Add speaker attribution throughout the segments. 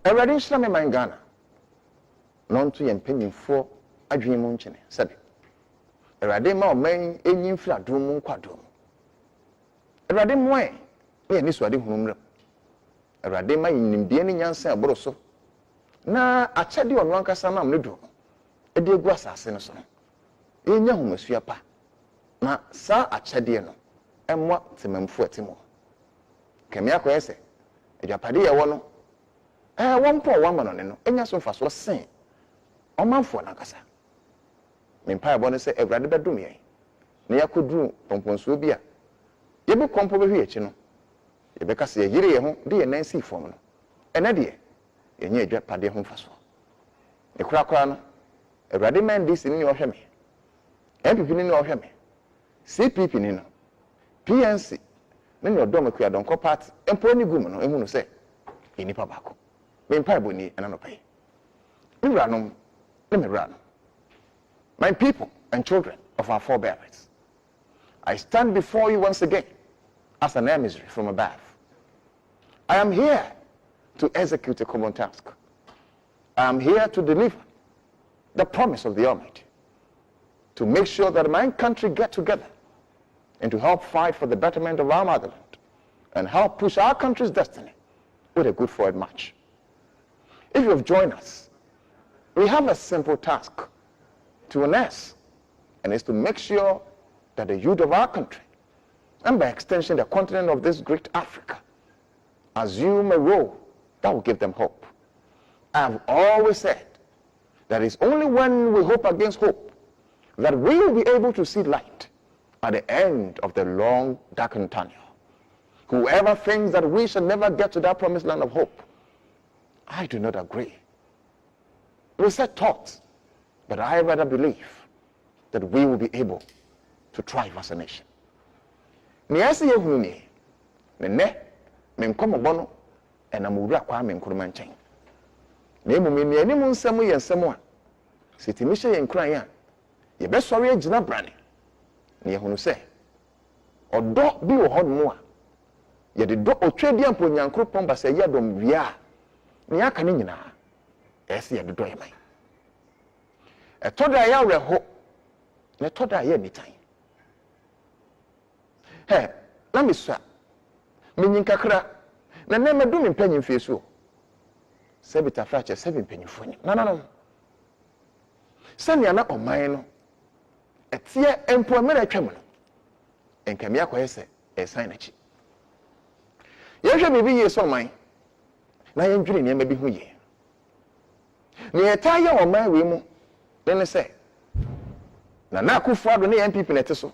Speaker 1: Already shame my Ghana. Non to yen penny for a dream munchine, said. Already more main any flat room quadrum. Already more, be an iswadi hum. Already my in the any young say broso. Na a chadi on one casanam lido. A dear grass assassin. In your home, pa. Na sa a chadiano. And what to mem fortimo. Kemia kwese. E japadi e wono. One poor woman on no. Enya so fast was saying. Oman for nakasa. Mempire bonne say everade bedum ye. Na yakodru pomponsuo bia. Ye be kompo be hwe no. Ye be kase ye yire ye ho de ye nansi fom no. Ena de ye nya edwa pade ho faso. E kura no. Everade man dis ni ohwe me. MPP ni ohwe me. CPP ni no. PNC ni no dom akua donko party. Empo ni gum no emu no say enipa bako. Mempire boni ena no pay. My people and children of our forebears, I stand before you once again as an emissary from above. I am here to execute a common task. I am here to deliver the promise of the Almighty, to make sure that my country get together and to help fight for the betterment of our motherland and help push our country's destiny with a good forward march. If you have joined us, we have a simple task to unearth, and it's to make sure that the youth of our country, and by extension the continent of this great Africa, assume a role that will give them hope. I have always said that it's only when we hope against hope that we will be able to see light at the end of the long, darkened tunnel. Whoever thinks that we shall never get to that promised land of hope, I do not agree. We said thoughts, but I rather believe that we will be able to thrive as a nation. Niasi yehuni, ne menkomo bono, and amura Kwame Nkrumah nchen. Nemu meni eni mu nsemu ye nsemu a, sitimishe ye Nkrumah ye be sori agina brane. Ne yehunu se, odo bi wo hodmu a, ye de do otwedi ampo Nyankropon ba se ye dom wia. Ne aka ne nyina. Esi ye do ye man. Etoda ya reho. Ne toda ye nitan. He, na misua. Minyin kakra. Na me do me mpanyin fiesu. Se bita frache se mpanyin foni. Na. Sani ana oman no. Etie empo me na twam no. Enkami akoye se esan na chi. Ye hwe bibi ye so man. Na ye ndwiri ne bi hu ye. Ne etaya oman we mu. Then say, na Kufuado ne MPP na te so.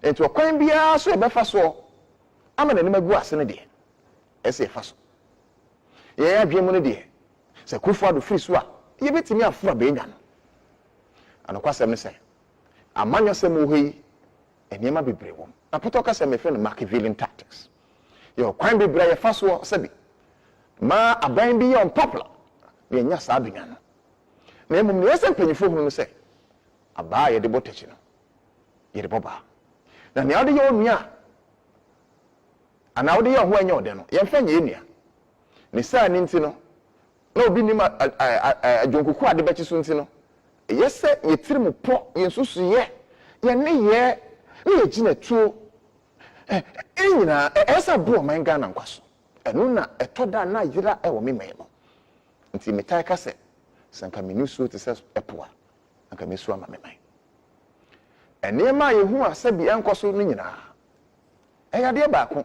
Speaker 1: Enti okwan bia so e befa so. Ama na nima gu ase ne de. Ese fa so. Ye adwemu ne de. Se Kufuado free so a, ye betimi afura be nya no. Anokwasem ne say, amanyo se mo hoi eniema bebre wom. Apoto se me fe no Machiavellian tactics. Ye okwan bebre ye fa so se bi. Ma aban bi ye unpopular. Ye nya sa adunya no. Na emum ne yesa mpanyifo hu no se aba ye de botechi no ye de boba na ne ade ye onua ana ade ye ho anya ode no ye mfa nya enua ne sa ni nti no na obi nim adwonkuku ade bechi so nti no yesa ye tirimu po ye susu ye ne ye ne gina tuo enyina esa bro man Ghana nkwaso enu na etoda na yira e wo memem no nti metai ka se sanka minusu te se epoa anka mesu ama meman enema yehu asabi enkoso no nyina eyade baako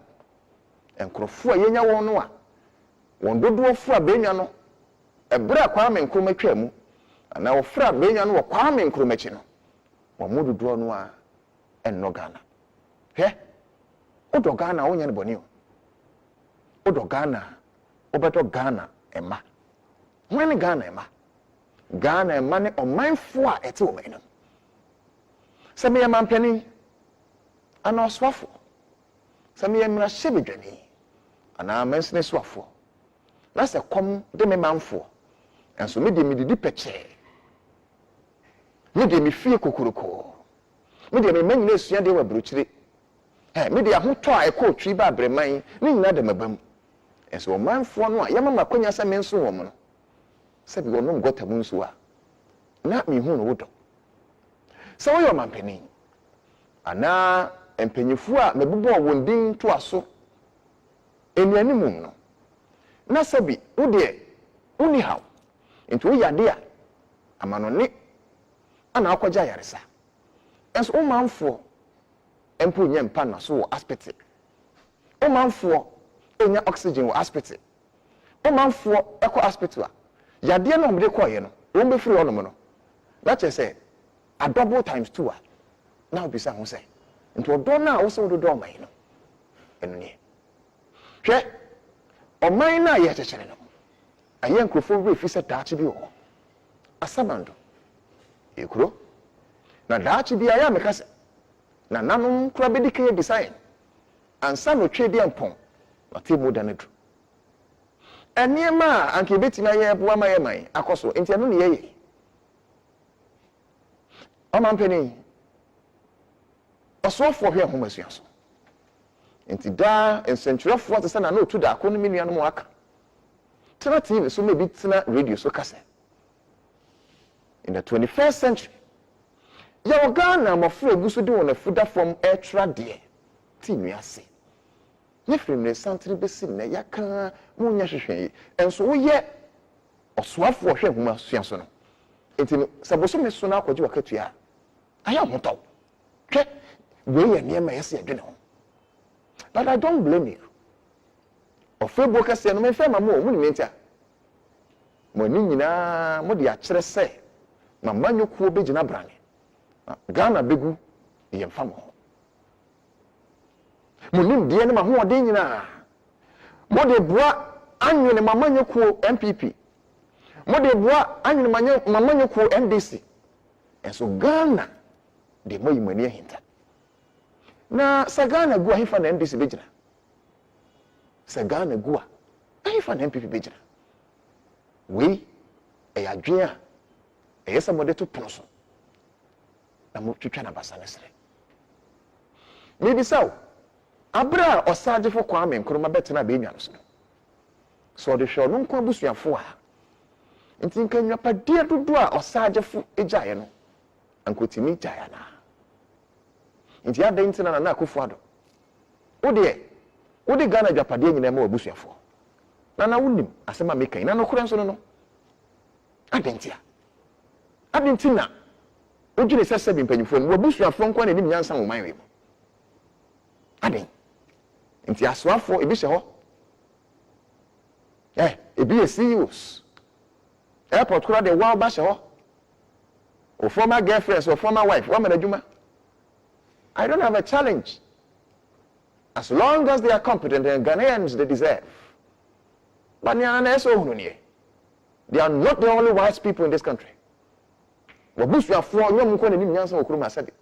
Speaker 1: enkrofo a yenya won no a won dodo fu abenwa no ebra Kwame Nkrumah twamu ana ofra abenwa no Kwame Nkrumah chi no wo mododo no a enno Ghana he odo Ghana wonya ne boni o odo Ghana obedo Ghana ema when Ghana ema Ghana ema ne omanfo a ete wo menam se me mampani ana oswafo se me mra hyebedwani ana mensne swafo na se kom de me manfo enso me de medidi peche me de me fie kokoroko me de me manyina esua de wa bruchire me de ahoto a ekotwi ba breman ni nyina de mabam And so man for no yamama kwanya se menso wo mo no se bi wonom gota mu nso a na me hu no wodo se wo yo mampani ana empanyifu a mebubo wondin to aso eniani mum no na se bi wo de uni haw into wo yade a amanone ana akwaja yaresa enso wo manfo empo nye mpa na so wo aspect wo manfo enya oxygen wo aspect wo manfo eko aspect a yade na omde koye no wo be free ono no na che say a double times 2 a na obi sa ho say into odo na wo so do man no eno ne hwe oman na ye chechere no aye Nkrumah we fi se Daakye bi wo asabando ekuro na Daakye bi aya meka se na nanom kura bedike design ansa no twedi ampon ati mu da nedu eniema anke betima ye boa ma ye man akoso enti anu ne ye amampeni osofo hwe ahomasuaso enti da ensentwerefo te se na Otu Darko no menuanom aka tena TV so maybe tena radio so kase in the 21st century ya Ghana mafro eguso de wona fuda from extra de ti nuase ye frem ne santri besi na yaka munya hwehwe enso wo ye osoafo hwe homa suaso no enti no saboso me so na akwaji wakatua aya hotaw hwe we ye niema yesi adwene ho but I don't blame you ofebo kase no me fe mama o mu ni ntia mo ni nyina mo de a kire se mama nyokuo begina brane Ghana begu ye mfa mo mo nim de ne ma ho ode nyina mo de boa anwene mama nyokuo MPP mo de boa anwene mama nyokuo NDC enso Ghana de mo yimani ahinta na sa Ghana gu ahifa na NDC begina sa Ghana gu ahifa na MPP begina we e adwea e yesa mo de to pono na mo twetwa na basa nesre maybe so abra osagefo Kwame Nkrumah betena be nwa no so de hwe no nko abusuafo a nti nkanwa padie dodo a osagefo ejaye no ankotimi jaya na nti ade ntina na akofo ado wo de Ghana dwapadie nyina ma abusuafo na wonim asema mekan na no kora nso no ade ntina ojine sese bi mpanyifo no abusuafo nko na nim nyansa wo man we mo ade nti asoafo ebi hye ho ebi e CEOs airport kura de wa ba hye ho o former girlfriend or former wife wa manajuma I don't have a challenge as long as they are competent and Ghanaians they deserve but they are not the only wise people in this country wabusuafo nyom nko na nim nyansa okuruma sabe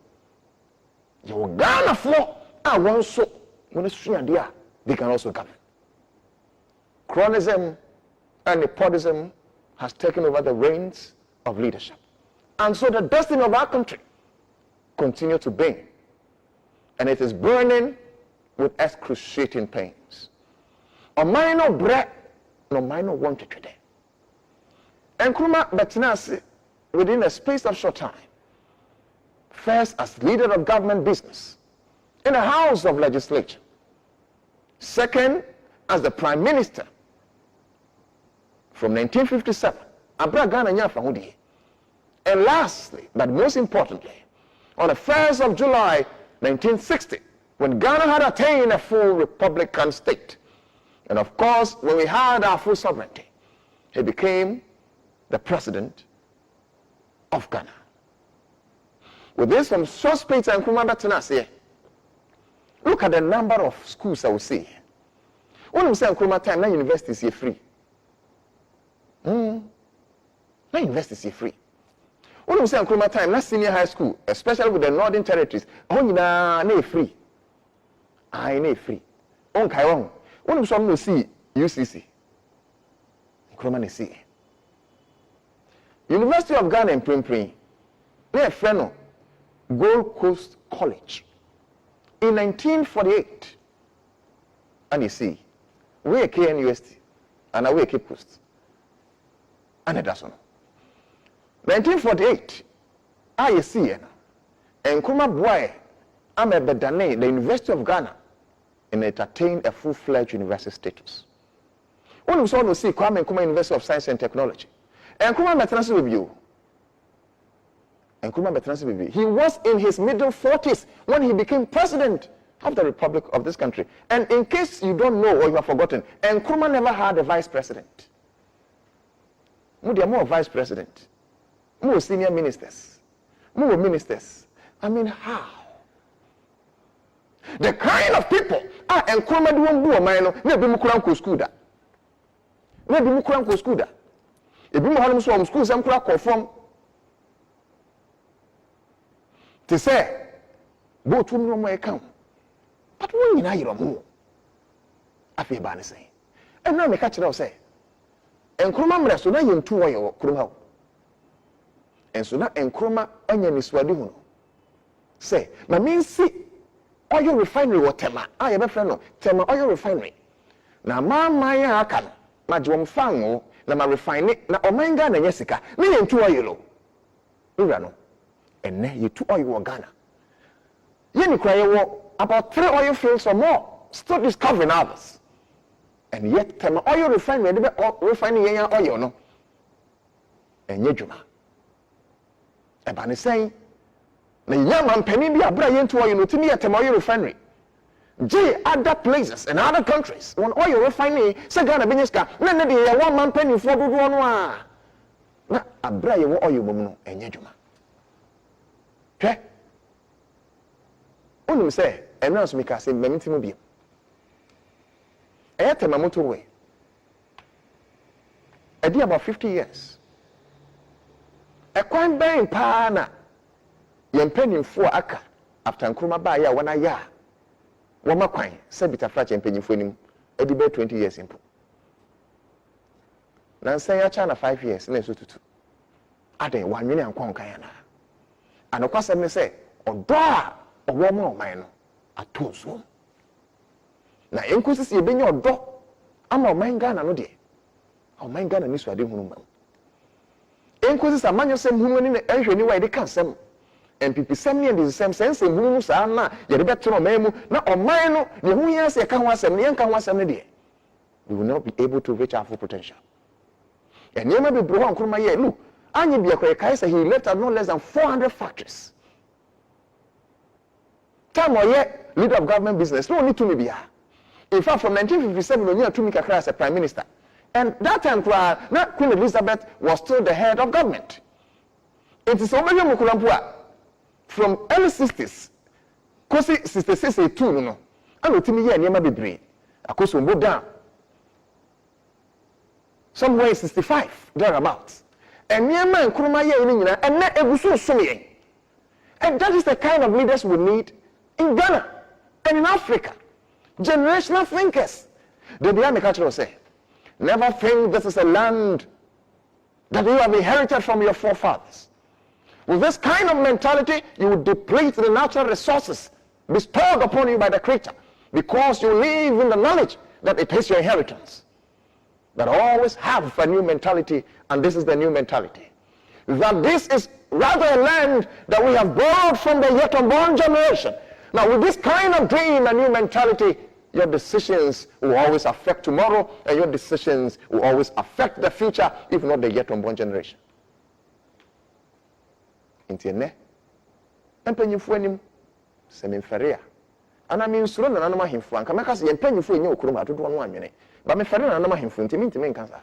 Speaker 1: ye Ghana fo a won so won suade a they can also govern. Cronyism and nepotism has taken over the reins of leadership and so the destiny of our country continue to burn and it is burning with excruciating pains. A minor bread no minor want to today. Nkrumah betenase within a space of short time, first as leader of government business in the House of Legislature, second as the Prime Minister from 1957, Abra Ghana Nyafa Hudi, and lastly, but most importantly, on the 1st of July 1960, when Ghana had attained a full republican state, and of course, when we had our full sovereignty, he became the president of Ghana. With this from suspects and Nkrumah betenase, look at the number of schools I will see. When we say Nkrumah time, now universities are free. Now universities are free. When we say Nkrumah time, now senior high school, especially with the northern territories, na free. Na free. On Kaiwan, when we see UCC, Nkrumah na see. University of Ghana in Primpri, their friend Gold Coast College in 1948, and you see, we KNUST and we Cape Coast. And that's all. 1948, I see Nkrumah boy, I'm a Bedane, the University of Ghana, and it attained a full-fledged university status. When we saw to see Kwame Nkrumah University of Science and Technology, Nkrumah Metransi with you. Nkrumah Metransi with you. He was in his middle 40s when he became president of the Republic of this country. And in case you don't know or you have forgotten, Nkrumah never had a vice president. More vice president, more senior ministers, more ministers. I mean, how? The kind of people Nkrumah do one do mine no be mukura ko school da. Na be mukura ko school da. E bi mo hanom so school sam kura ko form. Te say bo tu no mo e kan. But when you know mo. Afi ba ne say. E na me ka kire o say. Nkrumah mre so na yentu wo ye kurum enso na Nkrumah anya ni suade hu no. Say, na mean see oil refinery whatever. I have a friend no tema oil refinery. Na mama ya aka no na je omfan wo na ma refine na Oman Ghana nya sika. Me yentu oil lo. Ura no. Enne yetu oil wo Ghana. Ye ni kra ye wo about 3 oil fields or more, still discovering others. And yet tema oil refinery de be refining ye oil no. Enye djuma. E ba ne say na yaman penny bi abra yentu oil no timi yetem oil refinery. Other places and other countries when oil refinery say Ghana binyeska na ne de one man penny for do no a na abra ye wo oil mom no enye djuma. Hwe onum say enna so mika say mamiti mu bi tema motorway edi about 50 years e kwan ben pa na yempanimfo aka after Nkrumah ba ya wana ya woma kwan se bitafra yempanimfo nim edi be 20 years impo na nsan ya cha na 5 years na so tutu aden wanwene ankon kan ya na anokwasem ne se odo a owo ma oman no atozo na enkosi se ebenya odo ama Oman Ghana no de Oman Ghana ni so ade hunu mam enkosi sa manyo sem hunu ni na ehwe wa de kan sem MPP sem ni de sem sense hunu sa na ye de beto Oman mu na Oman no ne hu ya se ka ho asem ne yanka ho asem ne de we will not be able to reach our full potential. And you may be bro Nkrumah ye look anyi bia kwa kai say he left out no less than 400 factories. Time oye leader of government business no need to me bia. In fact, from 1957, when you had Tumi Kakra as a prime minister, and that time, Queen Elizabeth was still the head of government. It is only Mukulampua from early 60s, Kosi 66 82, no, and Timi Ye Niema Bibri, Akoso Mbo down, somewhere 65 thereabouts, and Niema Nkrumah Ye and not Ebusu Sumi, and that is the kind of leaders we need in Ghana and in Africa. Generational thinkers. The Biami culture say, never think this is a land that you have inherited from your forefathers. With this kind of mentality, you will deplete the natural resources bestowed upon you by the Creator because you live in the knowledge that it is your inheritance. But always have a new mentality, and this is the new mentality. That this is rather a land that we have borrowed from the yet unborn generation. Now, with this kind of dream and new mentality, your decisions will always affect tomorrow, and your decisions will always affect the future, if not the yet unborn generation. Intiene, empenyifo anim sememferia. Ana mi nsuro na nanoma hemfo anka meka se empenyifo enye okuroma dodo no anwene. Ba me fere na nanoma hemfo ntimi nka sa.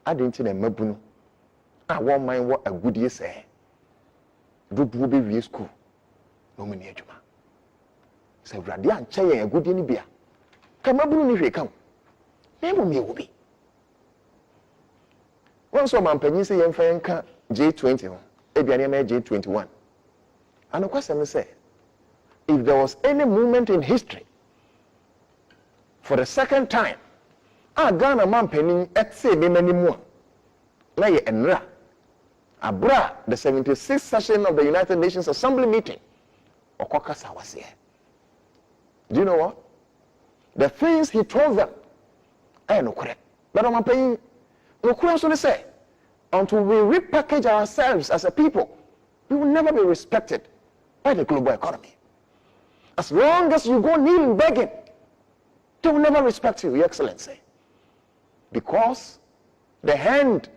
Speaker 1: Ade nti na mabunu. A wo man wo agudie se. Dodo be wie school. No mani adwuma. Se wrade anche ye agudie ni bia. Ka mabunu ni hwe kam. Na mo me wo bi. One so man penyi se yemfa yenka J20 ho. Ebiane ma J21. And of course, I say, if there was any moment in history, for the second time, Ghana man penny at say many more. Na ye enra. Abra the 76th session of the United Nations Assembly meeting. Okokasa was here. Do you know what? the things he told them, no correct. But I'm paying no question to say, until we repackage ourselves as a people, we will never be respected by the global economy. As long as you go kneeling begging, they will never respect you, Your Excellency. Because the hand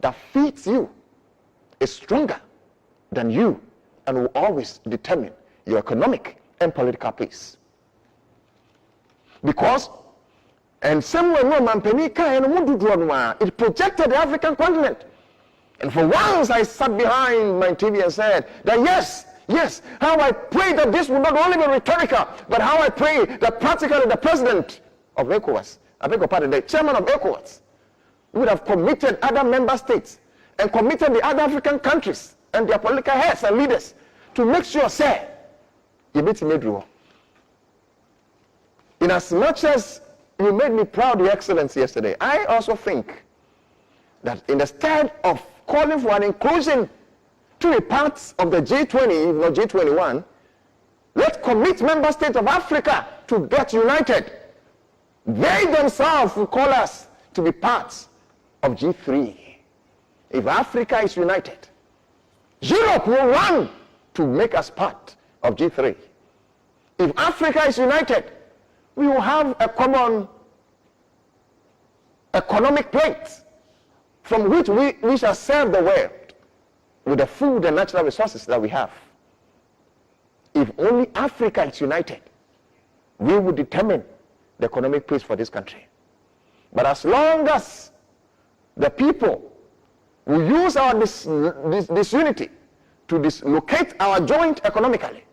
Speaker 1: that feeds you is stronger than you and will always determine your economic and political peace. Because, and somewhere no man penika and it projected the African continent. And for once I sat behind my TV and said that yes, how I pray that this will not only be rhetorical, but how I pray that practically the president of ECOWAS, I beg your pardon, the chairman of ECOWAS, would have committed other member states and committed the other African countries and their political heads and leaders to make sure, say, you beat me through. In as much as you made me proud, Your Excellency, yesterday, I also think that instead of calling for an inclusion to be part of the G20, if not G21, let's commit member states of Africa to get united. They themselves will call us to be parts of G3. If Africa is united, Europe will run to make us part of G3. If Africa is united, we will have a common economic plate from which we shall serve the world with the food and natural resources that we have. If only Africa is united, we will determine the economic peace for this country. But as long as the people will use our disunity to dislocate our joint economically,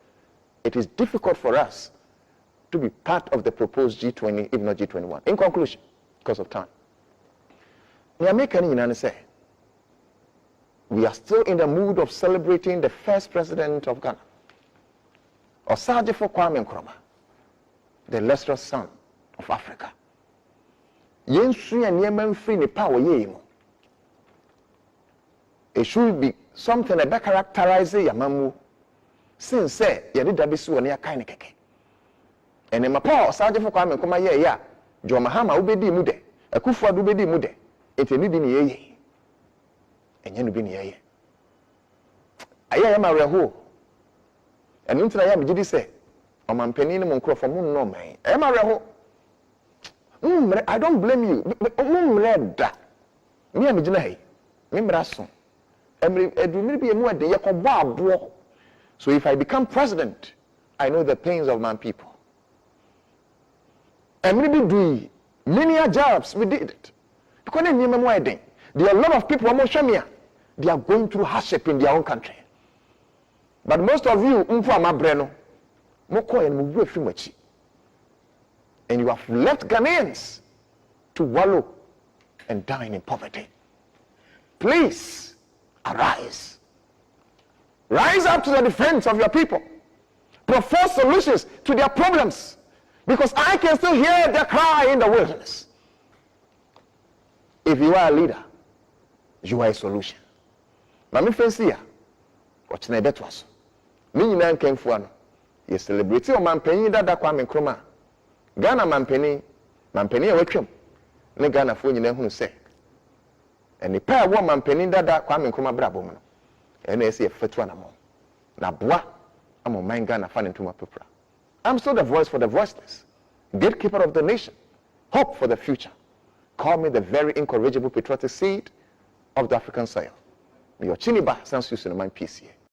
Speaker 1: it is difficult for us to be part of the proposed G20, if not G21. In conclusion, because of time, we are still in the mood of celebrating the first president of Ghana, Osagyefo Kwame Nkrumah, the illustrious son of Africa. It should be something that characterizes Yamamu since say Yadidabisu and Yakaineke. And in my power, Osagyefo Kwame Nkrumah, yeah, John Mahama Ubedi Mude, a Kufa Dubedi Mude, it need in ye. And you be near ye. I am a reho. And until I am, did he say, Oman Penny Moncro from Moon no man. I am a reho. I don't blame you. Red. Me and Mijay. Membrason. Maybe a more day. So if I become president, I know the pains of my people. And maybe do many jobs we did it. Because I remember wedding. There are a lot of people, they are going through hardship in their own country. But most of you, and you have left Ghanaians to wallow and die in poverty. Please, arise. Rise up to the defense of your people. Propose solutions to their problems. Because I can still hear their cry in the wilderness. If you are a leader, you are a solution. Mami fancy ya, watch na beto aso. Me nyina nkanfo ano. Ye celebrate o mampanyi dada Kwame Nkrumah. Ghana mampanyi e watwam. Ne Ghana fo nyina hunu se. Eni pa wo mampanyi dada Kwame Nkrumah brabo mu no. Ena ese ye fetu anamo. Na boa amo man Ghana fa ne ntuma pepra. I'm still the voice for the voiceless, gatekeeper of the nation, hope for the future. Call me the very incorrigible patriotic seed of the African soil. Your chiniba sans use in my peace here.